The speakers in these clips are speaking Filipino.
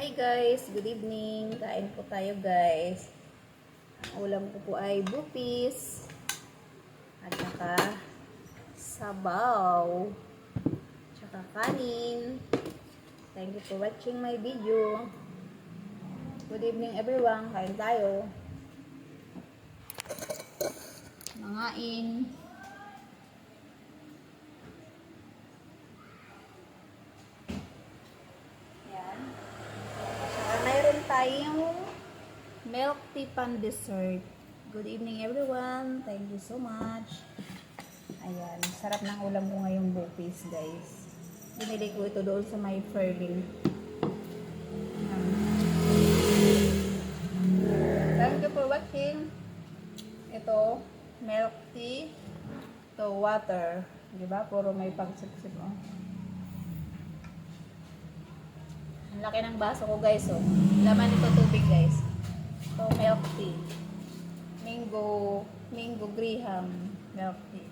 Hi guys, good evening. Kain po tayo guys. Ang ulam ko po ay bupis at saka sabaw, saka kanin. Thank you for watching my video. Good evening everyone. Kain tayo. Mangain. Yan. Saka mayroon tayong milk tea pan dessert. Good evening everyone. Thank you so much. Ayan. Sarap ng ulam ko ngayong bupis guys. Binili ko ito doon sa may Fairlink. Thank you for watching. Ito, milk tea. Ito, water. Diba? Puro may pagsip-sip. Oh. Ang laki ng baso ko guys. Oh. Laman ito tubig guys. Ito, milk tea. Mango Graham milk tea.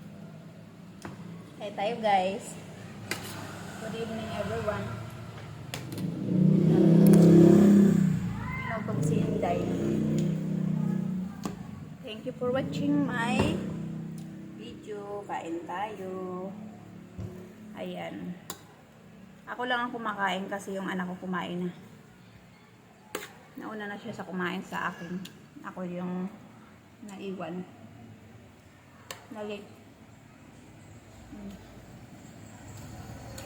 Kaya tayo guys. Good evening everyone. Pinapag si Inday. Thank you for watching my video. Kain tayo. Ayan. Ako lang ang kumakain kasi yung anak ko kumain na. Nauna na siya sa kumain sa akin. Ako yung naiwan. Nalik.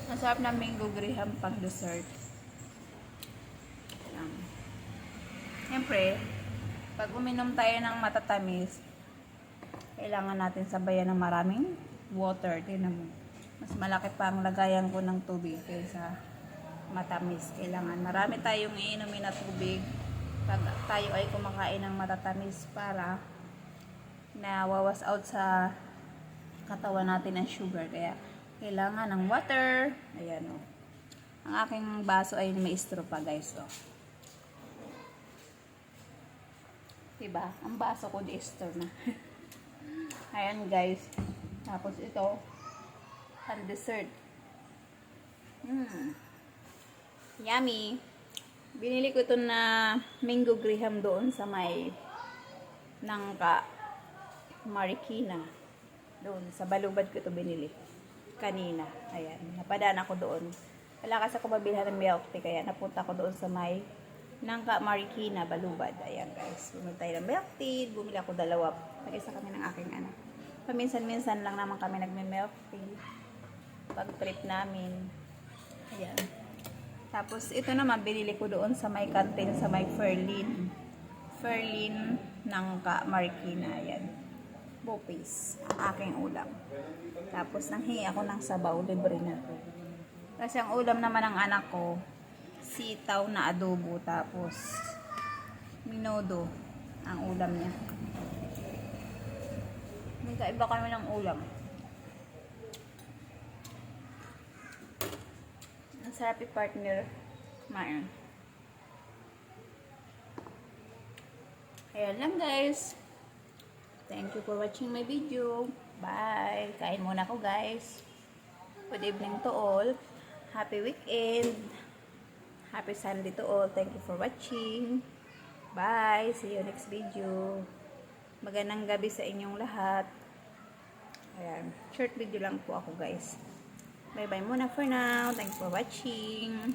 Ang sarap ng mango graham pang dessert. Siyempre, pag uminom tayo ng matatamis, kailangan natin sabayan ng maraming water. Tingnan mo. Mas malaki pa ang lagayan ko ng tubig kaysa matamis. Kailangan marami tayong iinumin na tubig pag tayo ay kumakain ng matatamis para nawawas out sa katawan natin ang sugar. Kaya kailangan ng water. Ayan o. Ang aking baso ay may straw pa guys o. Diba? Ang baso ko di straw na. Ayan guys. Tapos ito ang dessert. Yummy. Binili ko ito na mango graham doon sa may Nangka Marikina. Doon sa Balubad ko ito binili kanina. Ayan, napadaan ako doon. Wala kasi ako mabilhan ng milk tea, kaya napunta ako doon sa may Nangka Marikina, Balubad. Ayan guys, bumili tayo ng milk tea. Bumili ako dalawa. Nag-isa kami ng aking anak. Paminsan-minsan lang naman kami nagme-milk tea pag trip namin. Ayan. Tapos ito naman binili ko doon sa may canteen sa may Fairlink Nangka Marikina. Ayan. Bupis ang aking ulam. Tapos nanghingi ako ng sabaw, libre na. Kasi ang ulam naman ng anak ko, sitaw na adobo, tapos minodo ang ulam niya. Magkaiba kami ng ulam. Ang sarap i-partner kumain. Ayan lang guys. Thank you for watching my video. Bye. Kain muna ko guys. Good evening to all. Happy weekend. Happy Sunday to all. Thank you for watching. Bye. See you next video. Magandang gabi sa inyong lahat. Ayan. Short video lang po ako guys. Bye bye muna for now. Thank you for watching.